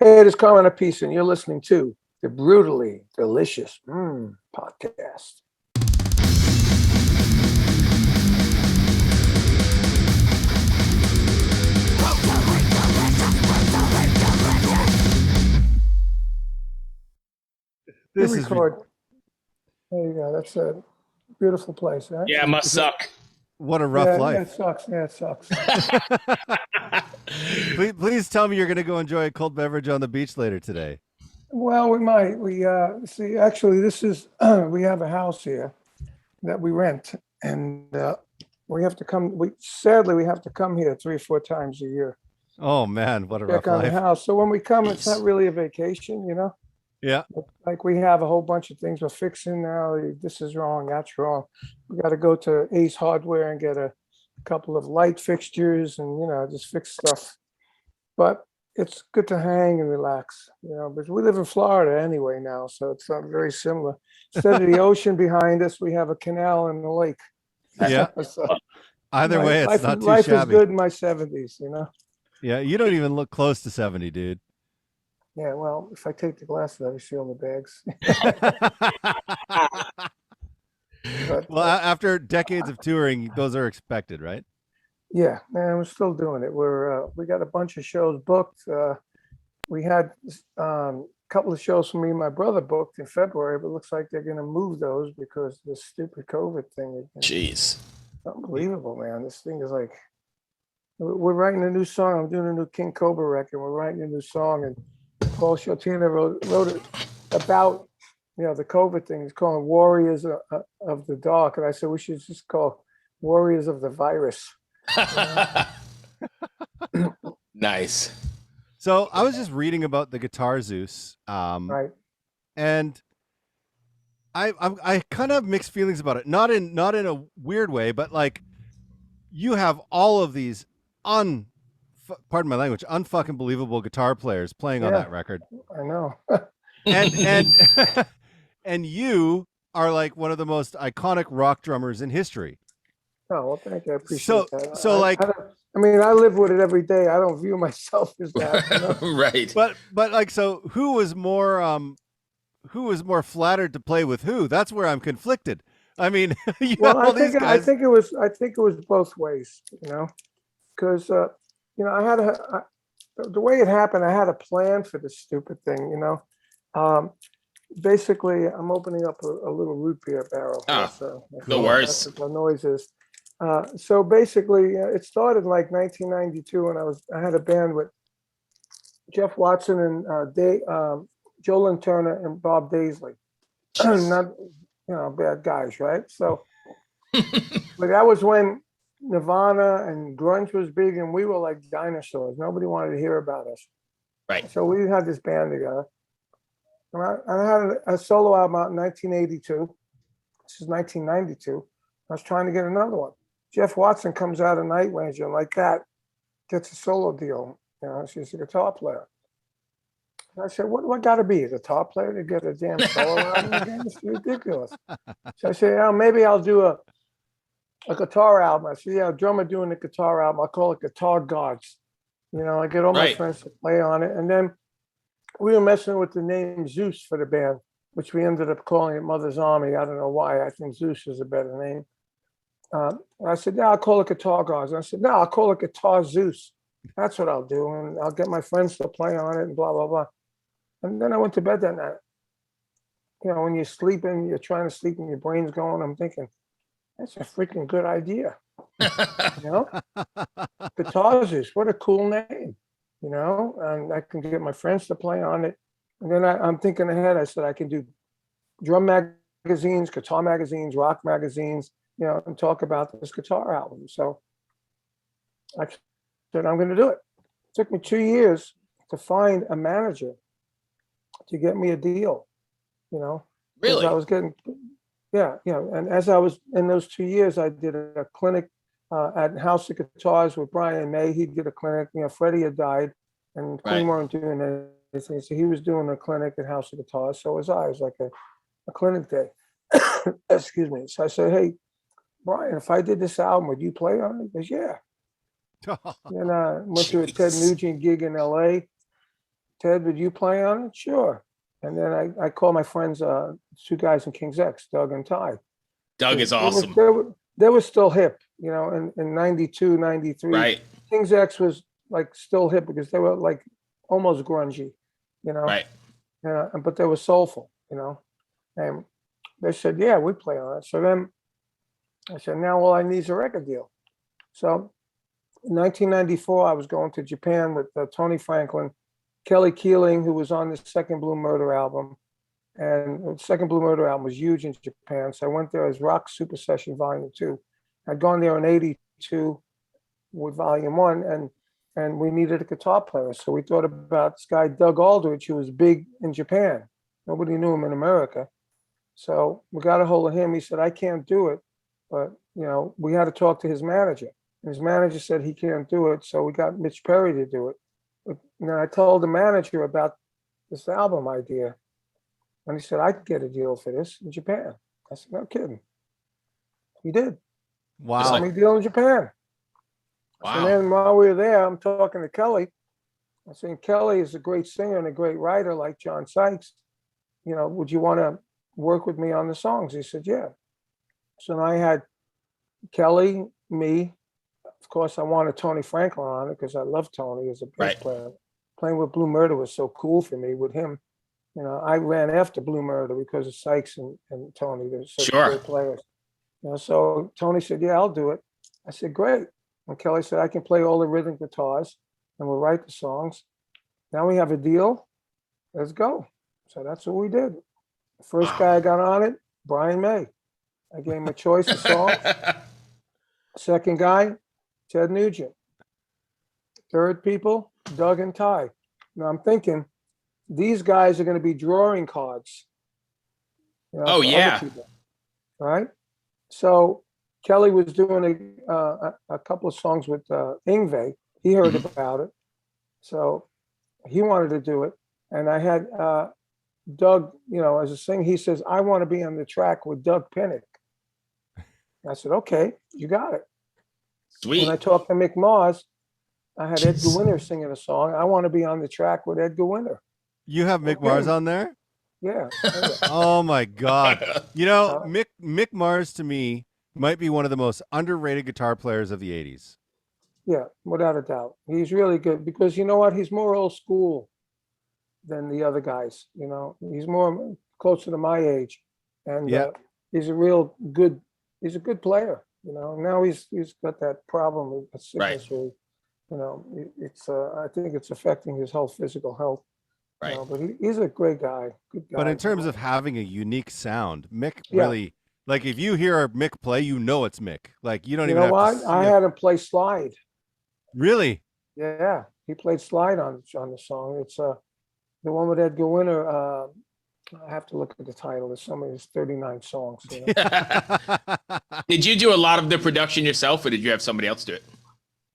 Hey, it is Carmine Appice, and you're listening to the Brutally Delicious podcast. This You is record. There you go. That's a beautiful place, right? Yeah, it must suck. what a rough Yeah, life. it sucks. Yeah, it sucks. Please tell me you're going to go enjoy a cold beverage on the beach later today. Well, we might. We see. Actually, this is we have a house here that we rent, and we have to come. Sadly we have to come here 3 or 4 times a year. Oh man, what a rough Check on the life. house. So when we come, it's not really a vacation, you know. Yeah. Like we have a whole bunch of things we're fixing now. This is wrong. That's wrong. We got to go to Ace Hardware and get a couple of light fixtures and, just fix stuff. But it's good to hang and relax, because we live in Florida anyway now. So it's not very similar. Instead of the ocean behind us, we have a canal and a lake. Yeah. So Either way, it's not too life is shabby. good in my 70s, Yeah, you don't even look close to 70, dude. Yeah, well, if I take the glasses out, I see all the bags. But, Well, after decades of touring, those are expected, right? yeah, man, we're still doing it. We got a bunch of shows booked. We had a couple of shows for me and my brother booked in February, but it looks like they're going to move those because of the stupid COVID thing. Jeez. Unbelievable, man. This thing is like, we're writing a new song. I'm doing a new King Cobra record. We're writing a new song, and Paul Shotina wrote it about, the COVID thing. He's calling Warriors of the Dark. And I said, we should just call Warriors of the Virus. Nice. So I was just reading about the Guitar Zeus, Right. and I kind of have mixed feelings about it. Not in a weird way, but like you have all of these pardon my language, unfucking believable guitar players playing on that record. I know. and and you are like one of the most iconic rock drummers in history. Oh, well, thank you. I appreciate that. So I live with it every day. I don't view myself as that. Right. But like, so who was more flattered to play with who? That's where I'm conflicted. I mean, Well, I think it was both ways, because I had the way it happened. I had a plan for this stupid thing, Basically, I'm opening up a little root beer barrel. Here, so the worst. That's what the noise is. So basically, it started in like 1992, and I had a band with Jeff Watson and Joe Lynn Turner and Bob Daisley. Not bad guys, right? So, but that was when Nirvana and grunge was big, and we were like dinosaurs. Nobody wanted to hear about us. Right. So we had this band together. And I had a solo album out in 1982. This is 1992. I was trying to get another one. Jeff Watson comes out of Night Ranger, and like that, gets a solo deal. She's a guitar player. And I said, what got to be a guitar player to get a damn solo album again? It's ridiculous. So I said, maybe I'll do a guitar album. I said, yeah, a drummer doing a guitar album. I'll call it Guitar Gods. I get all my friends to play on it. And then we were messing with the name Zeus for the band, which we ended up calling it Mother's Army. I don't know why. I think Zeus is a better name. I said, yeah, I'll call it Guitar Gods. And I said, no, I'll call it Guitar Zeus. That's what I'll do. And I'll get my friends to play on it and blah, blah, blah. And then I went to bed that night. When you're sleeping, you're trying to sleep and your brain's going, I'm thinking, that's a freaking good idea. Guitar Zeus, what a cool name. And I can get my friends to play on it. And then I'm thinking ahead. I said, I can do drum magazines, guitar magazines, rock magazines, and talk about this guitar album. So I said, I'm going to do it. It took me 2 years to find a manager to get me a deal, Really? I was getting, And as I was in those 2 years, I did a clinic at House of Guitars with Brian May. He did a clinic. Freddie had died, and Queen weren't doing anything. So he was doing a clinic at House of Guitars. So was I. It was like a clinic day. Excuse me. So I said, hey, Brian, if I did this album, would you play on it? He goes, yeah. And went to a Ted Nugent gig in LA. Ted, would you play on it? Sure. And then I called my friends, 2 guys in King's X, Doug and Ty. Doug is They awesome. they were still hip, you know, in 92, 93. Right. King's X was like still hip because they were like almost grungy, you know. Right. But they were soulful, you know. And they said, yeah, we play on it. So then I said, now all I need is a record deal. So in 1994, I was going to Japan with Tony Franklin, Kelly Keeling, who was on the second Blue Murder album. And the second Blue Murder album was huge in Japan. So I went there as Rock Super Session Volume 2. I'd gone there in 82 with Volume 1, and we needed a guitar player. So we thought about this guy, Doug Aldrich, who was big in Japan. Nobody knew him in America. So we got a hold of him. He said, I can't do it. But, you know, we had to talk to his manager. And his manager said he can't do it. So we got Mitch Perry to do it. But then I told the manager about this album idea. And he said, I could get a deal for this in Japan. I said, no kidding. He did. Wow. Got me a deal in Japan. Wow. And then while we were there, I'm talking to Kelly. I said, Kelly is a great singer and a great writer like John Sykes. You know, would you want to work with me on the songs? He said, yeah. So I had Kelly, me. Of course, I wanted Tony Franklin on it because I love Tony as a bass player. Playing with Blue Murder was so cool for me with him. You know, I ran after Blue Murder because of Sykes and Tony. They're such great players. You know, so Tony said, yeah, I'll do it. I said, great. And Kelly said, I can play all the rhythm guitars and we'll write the songs. Now we have a deal. Let's go. So that's what we did. The first guy I got on it, Brian May. I gave him a choice of songs. Second guy, Ted Nugent. Third people, Doug and Ty. Now I'm thinking, these guys are going to be drawing cards. You know, for other people, right? So Kelly was doing a couple of songs with Yngwie. He heard about it. So he wanted to do it. And I had Doug, you know, as a singer, he says, I want to be on the track with Doug Pinnick. I said, okay, you got it. Sweet. When I talked to Mick Mars, I had Edgar Winter singing a song. I want to be on the track with Edgar Winter. You have Mick Mars on there? Yeah. Oh my God. You know, Mick Mars to me might be one of the most underrated guitar players of the 80s. Yeah, without a doubt. He's really good because you know what? He's more old school than the other guys. You know, he's more closer to my age. And he's a real good, he's a good player. You know, now he's got that problem with sickness. Where, you know, it's I think it's affecting his whole physical health. Right. You know, but he's a great guy. Good guy. But in terms of having a unique sound, Mick really, like if you hear Mick play, you know it's Mick. Like you don't even have to I had him play slide. Really? Yeah, he played slide on the song. It's the one with Edgar Winter. I have to look at the title. There's some of his 39 songs. You know? Did you do a lot of the production yourself, or did you have somebody else do it?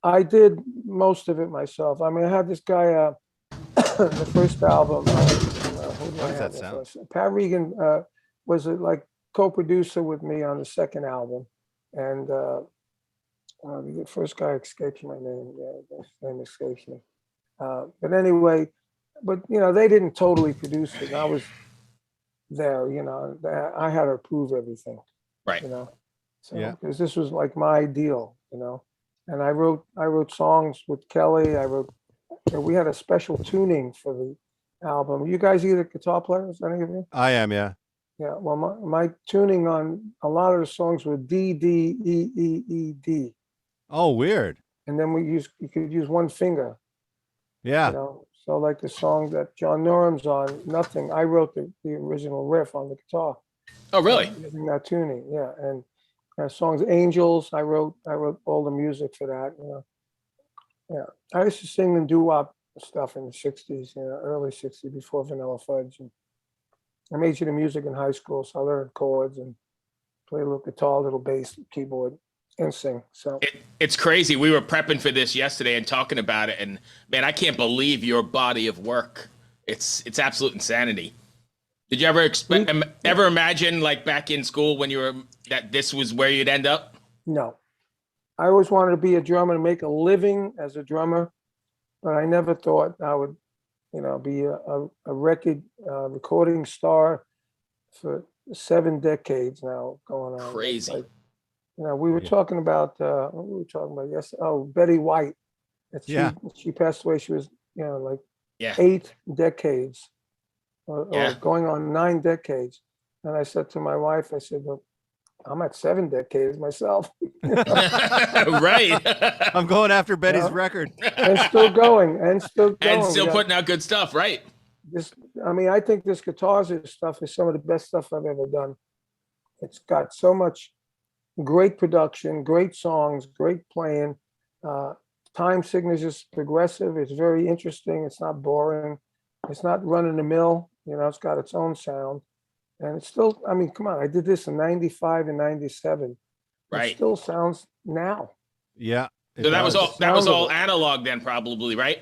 I did most of it myself. I mean, I had this guy. The first album. How does that sound? Pat Regan was like co-producer with me on the second album, and the first guy escapes my name. Yeah, his name escapes me. But anyway, you know, they didn't totally produce it. I was there. You know, I had to approve everything. Right. You know, so because this was like my deal. You know, and I wrote songs with Kelly. We had a special tuning for the album. You guys either guitar players, any of you? I am, yeah. Yeah, well, my tuning on a lot of the songs were D, D, E, E, E, D. Oh, weird. And then you could use one finger. Yeah. You know, so like the song that John Norum's on, Nothing, I wrote the original riff on the guitar. Oh, really? Using that tuning, yeah. And songs, Angels, I wrote all the music for that, you know. Yeah, I used to sing and doo-wop stuff in the 60s, you know, early 60s before Vanilla Fudge. And I majored in music in high school, so I learned chords and play a little guitar, a little bass, keyboard, and sing. So it's crazy. We were prepping for this yesterday and talking about it, and man, I can't believe your body of work. It's absolute insanity. Did you ever imagine, like back in school when you were, that this was where you'd end up? No. I always wanted to be a drummer and make a living as a drummer, but I never thought I would be a record recording star for 7 decades now going on. Crazy. Like, we were talking about what we were talking about yesterday. Oh, Betty White. That she passed away. She was like Yeah. 8 decades, or Yeah. going on 9 decades. And I said to my wife, I said, well, I'm at 7 decades myself. Right. I'm going after Betty's record. And still going. And still putting out good stuff, right? I think this Guitar Zeus stuff is some of the best stuff I've ever done. It's got so much great production, great songs, great playing. Time signatures, progressive. It's very interesting. It's not boring. It's not run of the mill. It's got its own sound. And it's still, come on, I did this in 95 and 97. Right. It still sounds now. Yeah. So that was all analog then, probably, right?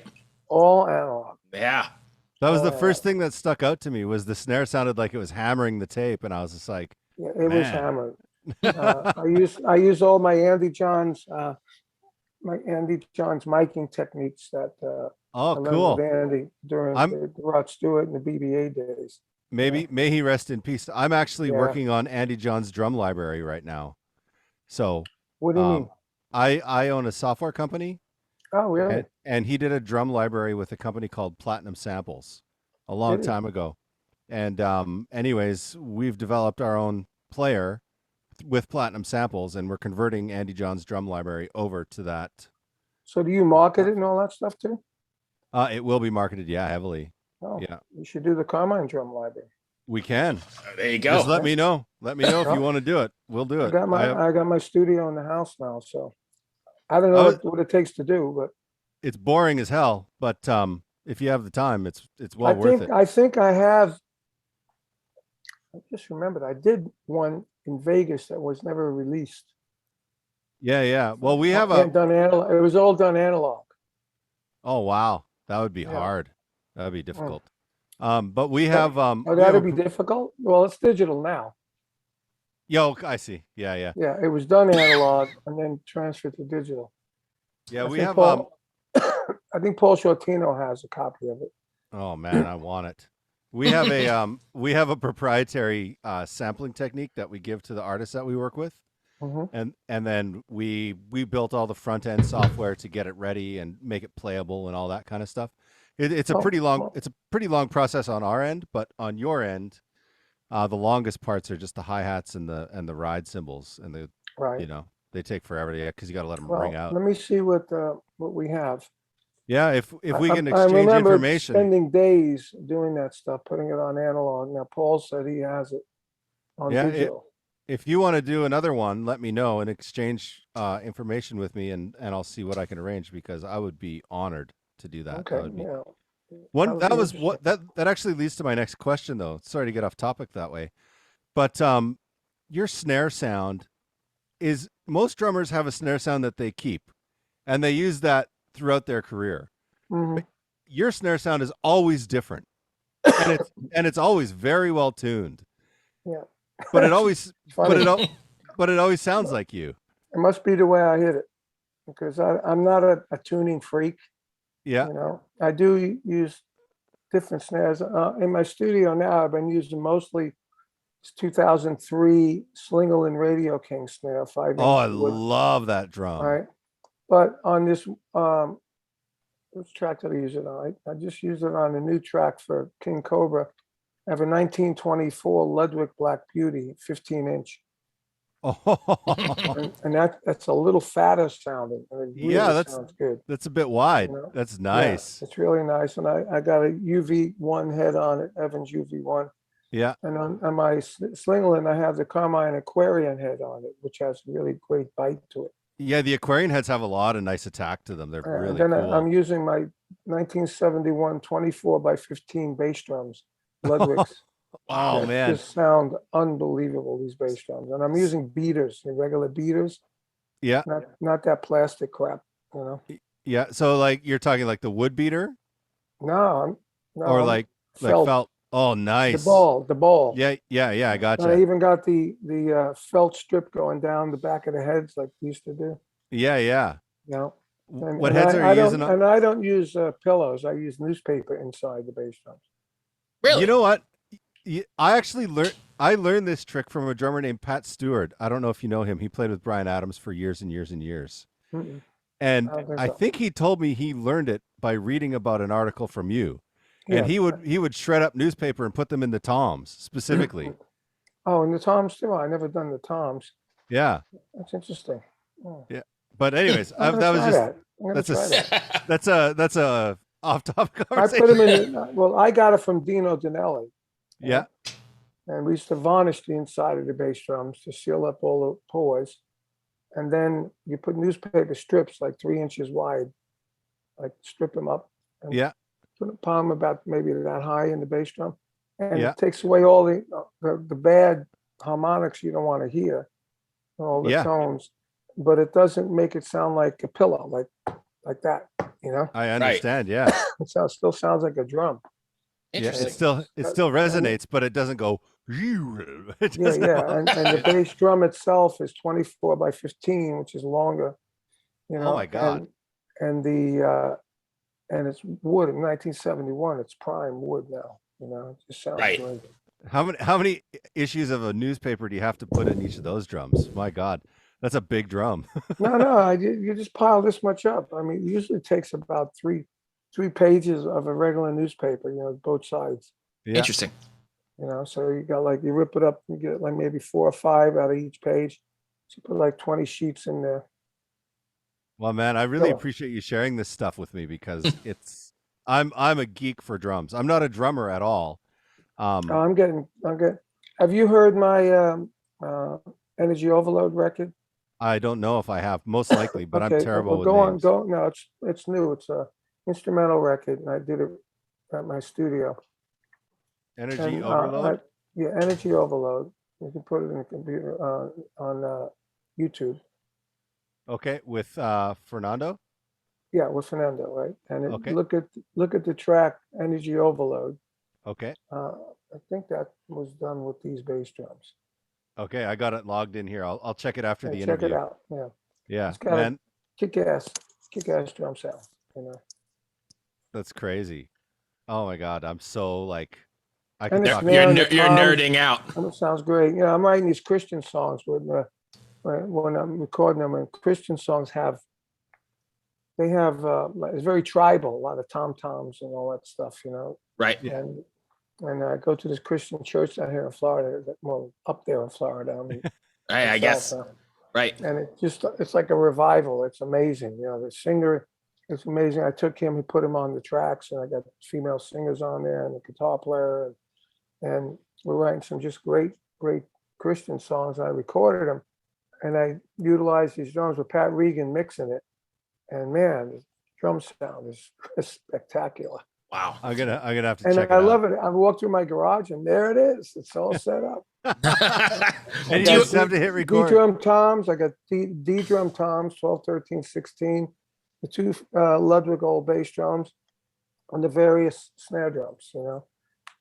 All analog. Yeah. That was the first thing that stuck out to me, was the snare sounded like it was hammering the tape, and I was just like, yeah, it was hammered. I use all my Andy Johns miking techniques that I learned cool. with Andy during the Rod Stewart and the BBA days. May he rest in peace. I'm actually working on Andy John's drum library right now. So what do you mean? I own a software company. Oh, really? And he did a drum library with a company called Platinum Samples a long time ago. And anyways, we've developed our own player with Platinum Samples, and we're converting Andy John's drum library over to that. So do you market it and all that stuff too? It will be marketed, heavily. Oh, yeah. You should do the Carmine drum library. We can. There you go. Just let me know. Let me know if you want to do it. We'll do it. I got my studio in the house now, so I don't know what it takes to do, but it's boring as hell. But if you have the time, it's well worth it. I think I have. I just remembered I did one in Vegas that was never released. Yeah. Well, we have done analog. It was all done analog. Oh wow, that would be hard. That would be difficult. But we have that'd be difficult. Well, it's digital now. Yo, I see. Yeah. Yeah, it was done analog and then transferred to digital. Yeah, we have I think Paul Shortino has a copy of it. Oh man, I want it. We have a proprietary sampling technique that we give to the artists that we work with. And then we built all the front end software to get it ready and make it playable and all that kind of stuff. It's a pretty long process on our end, but on your end, the longest parts are just the hi-hats and the ride cymbals, and they take forever because you got to let them ring out. Let me see what we have. Yeah, if we can exchange I remember information. Spending days doing that stuff, putting it on analog. Now Paul said he has it on digital. If you want to do another one, let me know and exchange information with me, and I'll see what I can arrange, because I would be honored to do that. Okay. That actually leads to my next question, though. Sorry to get off topic that way, but your snare sound is, most drummers have a snare sound that they keep, and they use that throughout their career. Mm-hmm. Your snare sound is always different, and it's always very well tuned. Yeah. But it always but it always sounds like you. It must be the way I hit it, because I'm not a tuning freak. Yeah. I do use different snares. In my studio now, I've been using mostly 2003 Slingerland Radio King snare, 5-inch. Oh, I love that drum. All right. But on this, which track did I use it on? I just used it on a new track for King Cobra. I have a 1924 Ludwig Black Beauty, 15-inch. Oh. And that's a little fatter sounding. And it really sounds good. That's a bit wide. That's nice. Yeah, it's really nice. And I got a UV1 head on it, Evans UV1. Yeah. And on my Slingerland, I have the Carmine Aquarian head on it, which has really great bite to it. Yeah, the Aquarian heads have a lot of nice attack to them. They're really then cool. I'm using my 1971 24x15 bass drums, Ludwig's. Wow, man. Just sound unbelievable, these bass drums. And I'm using beaters, the regular beaters. Yeah. Not that plastic crap, Yeah, so like you're talking like the wood beater? No. Or like felt. Oh, nice. The ball. Yeah, I got you. I even got the felt strip going down the back of the heads like we used to do. Yeah. what heads are you using? And I don't use pillows. I use newspaper inside the bass drums. Really? You know what? I actually learned this trick from a drummer named Pat Stewart. I don't know if you know him. He played with Bryan Adams for years and years and years. Mm-mm. And I I so. think he told me he learned it by reading about an article from you. Yeah. And he would shred up newspaper and put them in the toms specifically. Oh, and the toms too. I never done the toms. Yeah. That's interesting. Oh. Yeah. But anyways, I'm that was gonna just try that. I'm gonna try that. that's a off topic I conversation. put them in. Well, I got it from Dino Danelli. Yeah. And we used to varnish the inside of the bass drums to seal up all the pores. And then you put newspaper strips like 3 inches wide, like strip them up and Yeah. put a palm about maybe that high in the bass drum. And Yeah. it takes away all the bad harmonics you don't want to hear, all the Yeah. tones, but it doesn't make it sound like a pillow, like that, you know? I understand. Yeah. It still sounds like a drum. Yeah. Interesting. It still resonates, but it doesn't go. It Yeah, doesn't yeah. go- And the bass drum itself is 24 by 15, which is longer, you know. Oh my God. And it's wood in 1971. It's prime wood now, you know. It just sounds Right. great. How many issues of a newspaper do you have to put in each of those drums? My God, that's a big drum. No, you just pile this much up. I mean, it usually takes about three pages of a regular newspaper, you know, both sides. Yeah. Interesting. You know, so you got like, you rip it up, you get like maybe 4 or 5 out of each page. So you put like 20 sheets in there. Well, man, I really Yeah. appreciate you sharing this stuff with me because I'm a geek for drums. I'm not a drummer at all. I'm getting. Have you heard my Energy Overload record? I don't know if I have, most likely, but I'm Okay, terrible well, with names. No, it's new. It's a instrumental record, and I did it at my studio. Energy And, Overload. Yeah, Energy Overload. You can put it in the computer on YouTube. Okay, with Fernando. Yeah, with Fernando, right? And Okay. look at the track Energy Overload. Okay. I think that was done with these bass drums. Okay, I got it logged in here. I'll check it after the Yeah, check interview. it out. Yeah, Yeah, it's got man, a kick-ass drum sound. You know. that's crazy. Oh my God, I'm so like, I And can it's talk. now- and the You're toms- nerding out. And it sounds great. You know, I'm writing these Christian songs when I'm recording them, and Christian songs have it's very tribal, a lot of tom-toms and all that stuff, you know. Right. Yeah. And I go to this Christian church down here in Florida, well, up there in Florida. I mean, I guess. myself, Right. and it's like a revival. It's amazing. You know, the singer is amazing. I took him, he put him on the tracks, and I got female singers on there and a guitar player, and we're writing some just great Christian songs. I recorded them, and I utilized these drums with Pat Regan mixing it, and man, the drum sound is spectacular. Wow. I'm gonna have to And check it I out. love it. I walked through my garage, and there it is. It's all set up. And you Do you- just have to hit D record. drum toms. I got D drum toms, 12, 13, 16. The 2 Ludwig old bass drums, and the various snare drums. You know,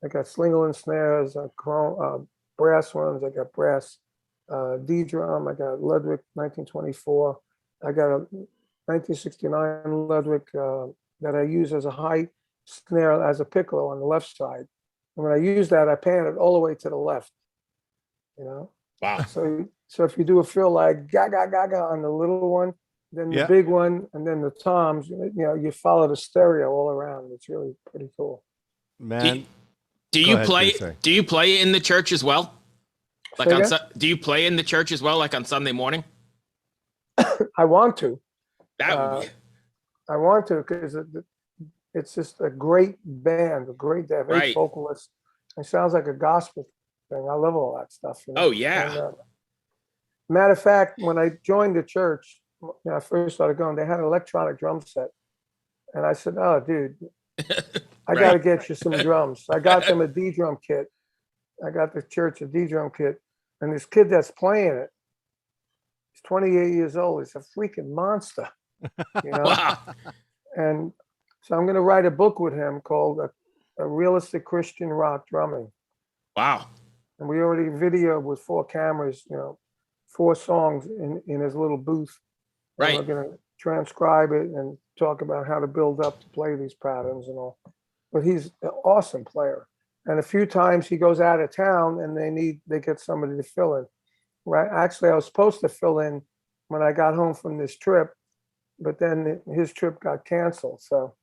I got Slingerland snares, chrome, brass ones. I got brass D drum. I got Ludwig 1924. I got a 1969 Ludwig that I use as a high snare as a piccolo on the left side. And when I use that, I pan it all the way to the left. You know. Wow. So if you do a fill like ga ga ga ga on the little one, then the Yeah. big one, and then the toms, you know, you follow the stereo all around. It's really pretty cool. Man, Do Go you ahead, play? please, sorry. Do you play in the church as well? Like Say on again? do you play in the church as well, like on Sunday morning? I want to. That would be I want to because it's just a great band, they have 8 Right. vocalists. It sounds like a gospel thing. I love all that stuff. You know? Oh, yeah. And, matter of fact, when I joined the church, when I first started going, they had an electronic drum set, and I said, "Oh, dude, I got to get you some drums." I got them a D drum kit. I got the church a D drum kit, and this kid that's playing it, he's 28 years old. He's a freaking monster, you know. wow. And so I'm going to write a book with him called a Realistic Christian Rock Drumming. Wow. And we already videoed with 4 cameras, you know, 4 songs in his little booth. And Right. we're going to transcribe it and talk about how to build up to play these patterns and all. But he's an awesome player. And a few times he goes out of town and they get somebody to fill in. Right? Actually, I was supposed to fill in when I got home from this trip, but then his trip got canceled. So,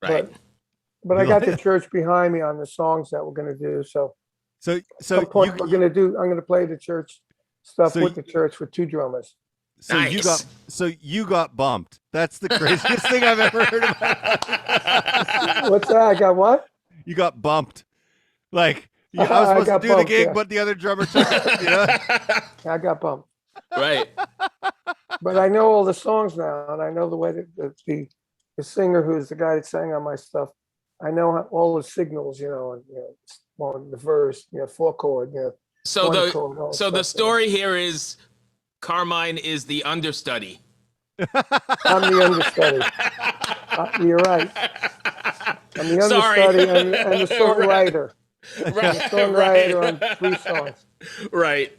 Right. but I got the church behind me on the songs that we're going to do. So So at some point I'm going to play the church stuff with the church with 2 drummers. So Nice. you got bumped. That's the craziest thing I've ever heard about. What's that? I got what? You got bumped. Like I was supposed to do bumped, the gig, yeah. but the other drummer took it. You know? I got bumped. Right. But I know all the songs now, and I know the way that the singer, who's the guy that sang on my stuff, I know all the signals, you know, and on the verse, 4 chord, So one chord, all the stuff, story here is Carmine is the understudy. I'm the understudy. You're right. I'm the understudy and the songwriter. Right. The songwriter on 3 songs. Right.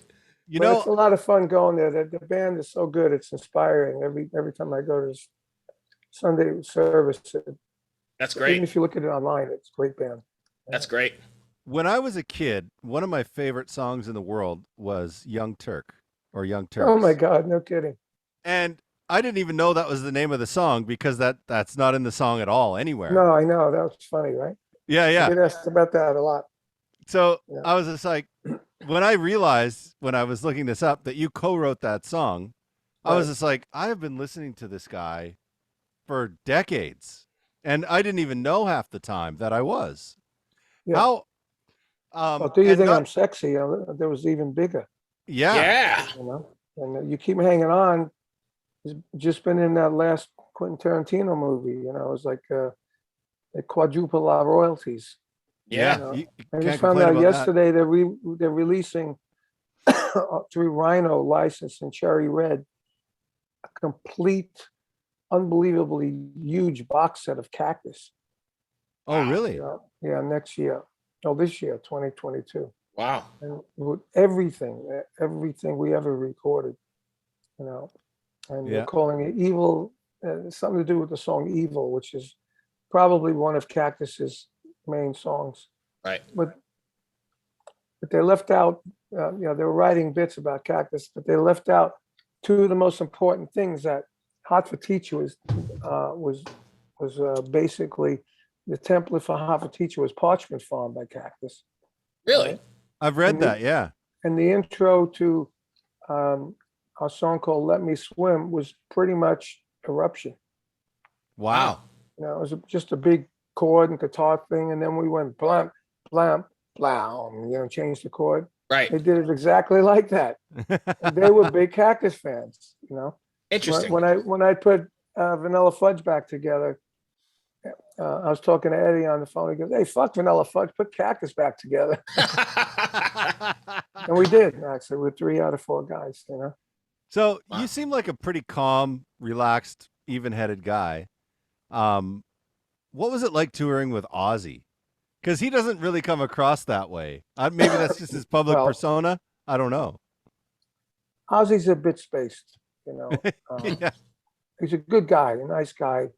You But know, it's a lot of fun going there. The band is so good. It's inspiring. Every time I go to Sunday service, That's even great. if you look at it online, it's a great band. That's great. when I was a kid, one of my favorite songs in the world was Young Turk or Young Turks. Oh my God, no kidding. And I didn't even know that was the name of the song because that's not in the song at all anywhere. No, I know. That was funny, right? Yeah, I yeah. get asked about that a lot. So Yeah. I was just like, when I realized when I was looking this up that you co-wrote that song, I was Right. just like, I have been listening to this guy for decades, and I didn't even know half the time that I was. Yeah. How? Well, do you and think not- I'm sexy? There was even bigger, Yeah. Yeah. and you keep hanging on. He's just been in that last Quentin Tarantino movie. It was like they quadruple our royalties. Yeah. You I can't just found complain out about yesterday they're releasing through Rhino license and Cherry Red a complete, unbelievably huge box set of Cactus. that. Oh, really? Yeah, next year. Oh, this year, 2022. Wow. And with everything we ever recorded, and Yeah. we're calling it Evil, something to do with the song Evil, which is probably one of Cactus's main songs. Right. But they left out, they were writing bits about Cactus, but they left out 2 of the most important things. That Hot for Teacher was basically the template for Hot for Teacher was Parchment Farm by Cactus. Really? Right? I've read And the- that. Yeah. And the intro to our song called Let Me Swim was pretty much Eruption. Wow. It was just a big chord and guitar thing, and then we went blam, blam, blam, changed the chord. Right. They did it exactly like that. And they were big Cactus fans, Interesting. When I put Vanilla Fudge back together, I was talking to Eddie on the phone. He goes, "Hey, fuck Vanilla Fudge, put Cactus back together." And we did, actually, with 3 out of 4 guys, So Wow. you seem like a pretty calm, relaxed, even-headed guy. What was it like touring with Ozzy? Because he doesn't really come across that way. Maybe that's just his public Well- persona. I don't know. Ozzy's a bit spaced, Yeah. He's a good guy, a nice guy,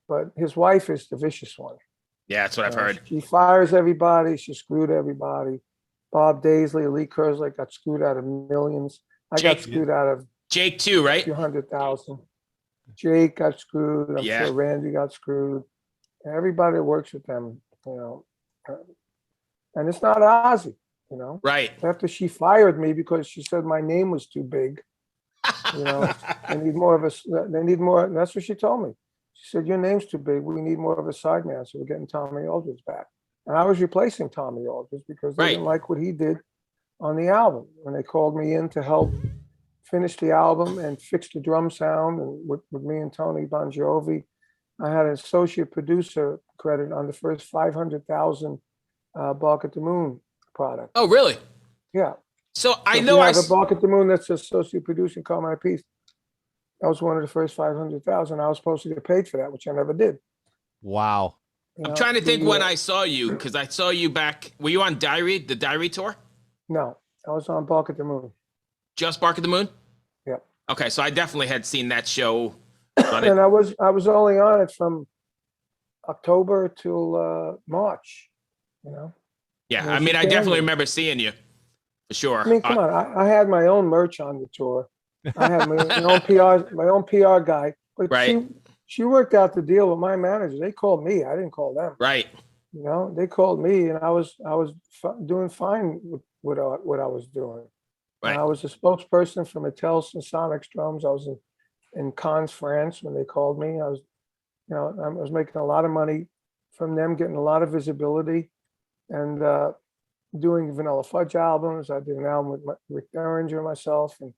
but his wife is the vicious one. Yeah, that's what I've heard. She fires everybody. She screwed everybody. Bob Daisley, Lee Kerslake got screwed out of millions. I got Jake- screwed out of Jake too, a right? few 100,000. Jake got screwed. I'm Yeah. sure Randy got screwed. Everybody that works with them, and it's not Ozzy, Right. After she fired me because she said my name was too big, they need more of a. They need more. That's what she told me. She said your name's too big. We need more of a side man, so we're getting Tommy Aldridge back. And I was replacing Tommy Aldridge because they didn't like what he did on the album. When they called me in to help finish the album and fix the drum sound, and with me and Tony Bon Jovi, I had an associate producer credit on the first 500,000 Bark at the Moon product. Oh, really? Yeah. So I If know you I. have a Bark at the Moon that's associate producing Carmine Appice. That was one of the first 500,000. I was supposed to get paid for that, which I never did. Wow. I'm trying to think when I saw you, because I saw you back. Were you on the Diary tour? No, I was on Bark at the Moon. Just Bark at the Moon? Yeah. Okay, so I definitely had seen that show And I was only on it from October till March, you know. Yeah, And I she mean, I came definitely in. remember seeing you for sure. I mean, come on. I had my own merch on the tour. I had my own PR guy. But Right. she worked out the deal with my manager. They called me. I didn't call them. Right. You know, they called me, and I was doing fine with what I was doing. And Right. I was a spokesperson for Mattel's and Sonic's drums. I was in Cannes, France, when they called me. I was making a lot of money from them, getting a lot of visibility, and doing Vanilla Fudge albums. I did an album with Rick Derringer, myself, and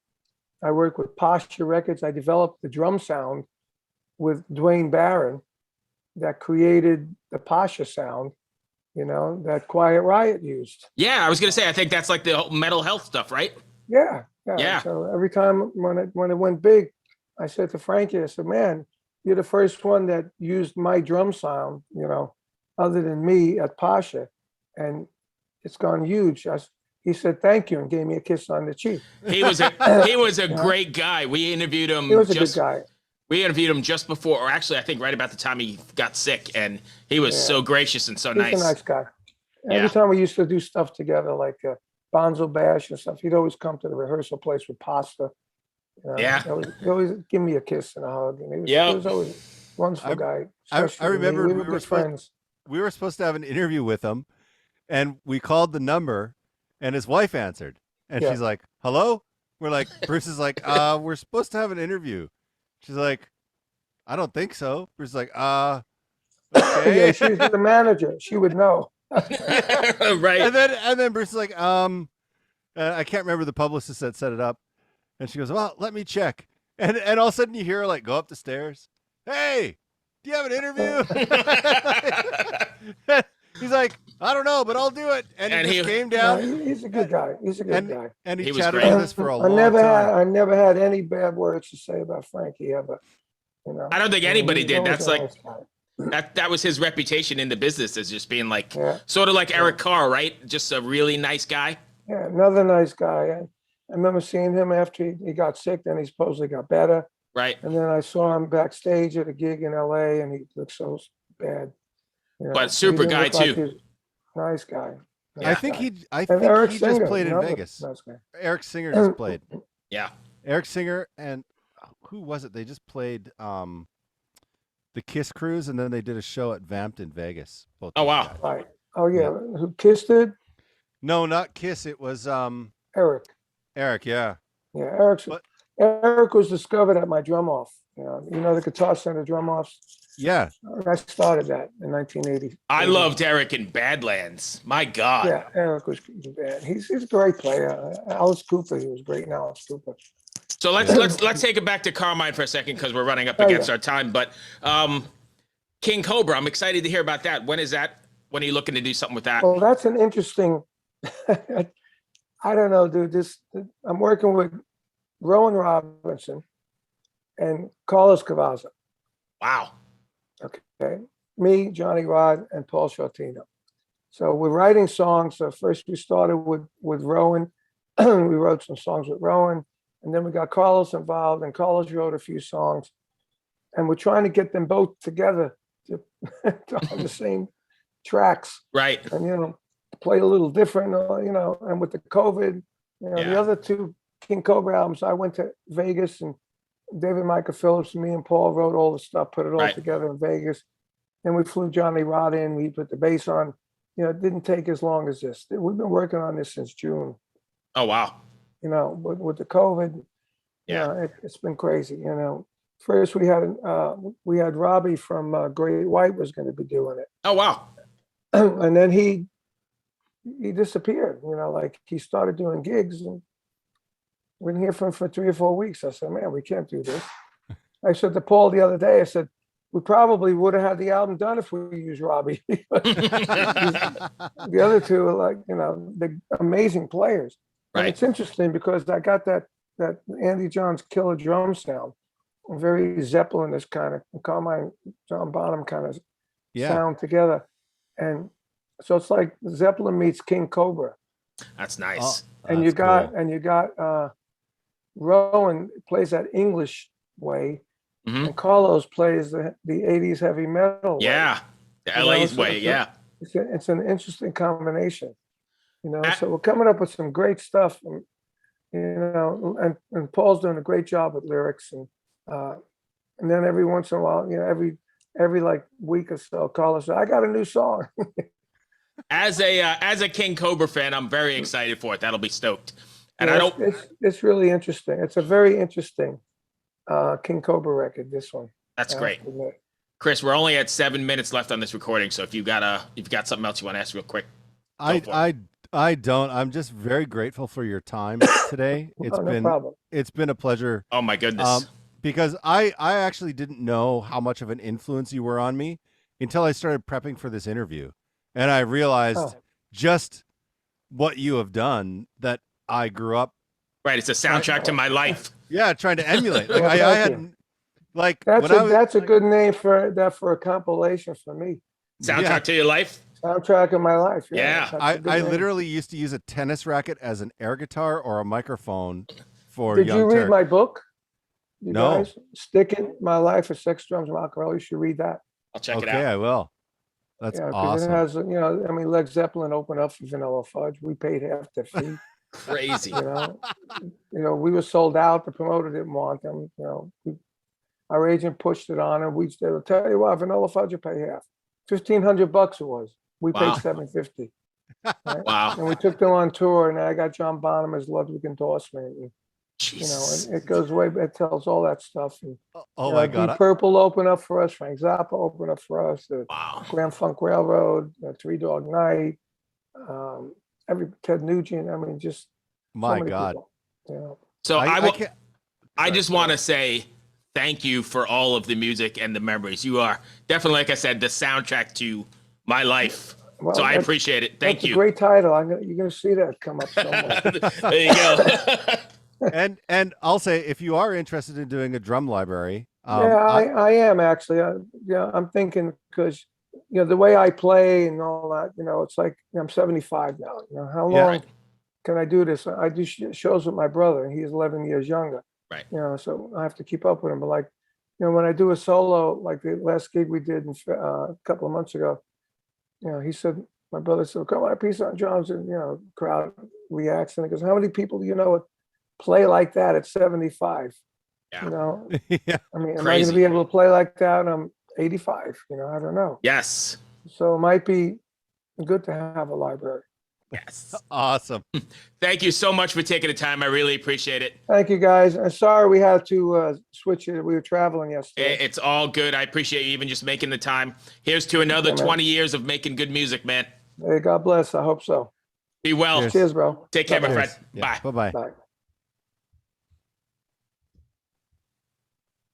I worked with Posture Records. I developed the drum sound with Dwayne Barron that created the Pasha sound, you know, that Quiet Riot used. Yeah, I was gonna say, I think that's like the whole mental health stuff, right? Yeah. Yeah. So every time when it went big, I said to Frankie, I said, man, you're the first one that used my drum sound, you know, other than me at Pasha. And it's gone huge. He said, thank you, and gave me a kiss on the cheek. He was a Yeah. great guy. We interviewed him. He was a good guy. We interviewed him just before, or actually, I think right about the time he got sick, and he was so gracious and so He's nice. a nice guy. Yeah. Every time we used to do stuff together, like Bonzo Bash and stuff, he'd always come to the rehearsal place with pasta. You know, Yeah. He'd always give me a kiss and a hug. And Yeah. he was always a wonderful guy. I especially with me. remember we were good friends. We were supposed to have an interview with him, and we called the number, and his wife answered, and Yeah. she's like, "Hello." We're like, Bruce is like, we're supposed to have an interview." She's like, "I don't think so." Bruce is like, okay. Yeah, she's the manager. She would know. Right. And then Bruce is like, I can't remember the publicist that set it up. And she goes, "Well, let me check." And all of a sudden you hear her like go up the stairs. "Hey, do you have an interview?" He's like, "I don't know, but I'll do it." And he just came No, down. he's a good guy. He's a good guy. And he He was chatted great. with us for a I long time. I never had any bad words to say about Frankie ever. You know, I don't think anybody he's did. always That's a like nice guy. that was his reputation in the business, as just being like Yeah. sort of like Eric Carr, right? Just a really nice guy. Yeah, another nice guy. I remember seeing him after he got sick, then he supposedly got better. Right. And then I saw him backstage at a gig in LA, and he looked so bad. You know, But he super didn't guy, look like too. he was a nice guy. Yeah. I think And he Eric just Singer, played in another Vegas. nice guy. Eric Singer just played. Yeah. Eric Singer and who was it? They just played the Kiss Cruise, and then they did a show at Vamped in Vegas. Both Oh, those wow. guys. Right. Oh yeah, who kissed it? No, not Kiss. It was Eric. Eric. Yeah. Yeah, But- Eric was discovered at my drum off. You know the Guitar Center drum offs. Yeah. I started that in 1980. I loved Eric in Badlands. My God. Yeah, Eric was bad. He's a great player. Alice Cooper, he was great. Now Alice Cooper. So let's take it back to Carmine for a second because we're running up against our time. But King Cobra, I'm excited to hear about that. When is that? When are you looking to do something with that? Well, that's an interesting. I don't know, dude. I'm working with Rowan Robinson and Carlos Cavazza. Wow. Okay, me, Johnny Rod, and Paul Shortino. So we're writing songs. So first we started with Rowan. We wrote some songs with Rowan, and then we got Carlos involved, and Carlos wrote a few songs. And we're trying to get them both together to on the same tracks. Right. And play a little different, and with the COVID, the other two King Cobra albums, I went to Vegas, and David Michael Phillips and me and Paul wrote all the stuff, put it all together in Vegas. Then we flew Johnny Rod in, we put the bass on. It didn't take as long as this. We've been working on this since June. Oh, wow. With the COVID, it's been crazy. First we had Robbie from Great White was going to be doing it. Oh, wow. And then he disappeared, like he started doing gigs, and we didn't hear from him for 3 or 4 weeks. I said, man, we can't do this. I said to Paul the other day, I said, we probably would have had the album done if we used Robbie. The other two are like, the amazing players. Right. And it's interesting because I got that Andy John's killer drum sound, very Zeppelin-ish kind of, Carmine, John Bonham kind of sound together. And so it's like Zeppelin meets King Cobra. That's nice. And you got Rowan plays that English way, Mhm. and Carlos plays the 80s heavy metal way. Yeah. The You know, LA's so way. Yeah. It's an interesting combination, you know. Ah. So we're coming up with some great stuff, and, you know, and Paul's doing a great job with lyrics, and then every once in a while, you know, every like week or so, Carlos says, "I got a new song." As a King Cobra fan, I'm very excited for it. That'll be stoked. And Yeah, I don't. it's really interesting. It's a very interesting King Cobra record. This one. That's I have great. to admit. Chris, we're only at 7 minutes left on this recording, so if you've got something else you want to ask real quick, go for it. I don't. I'm just very grateful for your time today. Oh, no problem. It's been a pleasure. Oh my goodness. Because I actually didn't know how much of an influence you were on me until I started prepping for this interview, and I realized just what you have done, that I grew up. Right, it's a soundtrack to my life. Yeah, trying to emulate. Like Well, I thank hadn't. Like that's a good name for a compilation for me. Soundtrack to your life. Soundtrack of my life. Yeah. That's a good I name. literally used to use a tennis racket as an air guitar or a microphone for Did Young you read Turk. my book? You No. guys, Stick It, My Life of Sex, Drums, and Rock and Roll. You should read that. I'll check it Okay, out. I will. That's Yeah, 'cause awesome. it has, you know, I mean, Led Zeppelin opened up for Vanilla Fudge. We paid half the fee. Crazy. You know, we were sold out. The promoter didn't want them. You know, our agent pushed it on, and we said, "I'll tell you what, Vanilla Fudge will pay half. $1,500 it was. We Wow. paid $750. Right? Wow. And we took them on tour, and I got John Bonham as Ludwig endorsement. And, Jesus. you know, and it goes way. It tells all that stuff. And, Oh you my know, Deep God. Purple opened up for us. Frank Zappa opened up for us. Wow. Grand Funk Railroad, Three Dog Night, Ted Nugent. I mean, just so My many God. people, you know. So can't. I just want to say thank you for all of the music and the memories. You are definitely, like I said, the soundtrack to my life. Well, So I that's- appreciate it. Thank That's you. a great title. You're going to see that come up somewhere. There you go. And I'll say, if you are interested in doing a drum library, Yeah, I am actually. Yeah, I'm thinking because, you know, the way I play and all that, you know, it's like, I'm 75 now. You know, how Yeah. long can I do this? I do shows with my brother, and he's 11 years younger. Right. You know, so I have to keep up with him. But like, you know, when I do a solo, like the last gig we did a couple of months ago, you know, he said, my brother said, "Come on, piece on drums," and, you know, crowd reacts, and he goes, "How many people do you know would play like that at 75?" Yeah. You know, yeah. I mean, am I going Crazy. to be able to play like that when I'm 85? You know, I don't know. Yes. So it might be good to have a library. Yes. Awesome. Thank you so much for taking the time. I really appreciate it. Thank you, guys. I'm sorry we had to switch it. We were traveling yesterday. It's all good. I appreciate you even just making the time. Here's to another Yeah, man. 20 years of making good music, man. Hey, God bless. I hope so. Be well. Cheers. Cheers, bro. Take care, my Bye-bye. friend. Yeah. Bye. Bye-bye. Bye.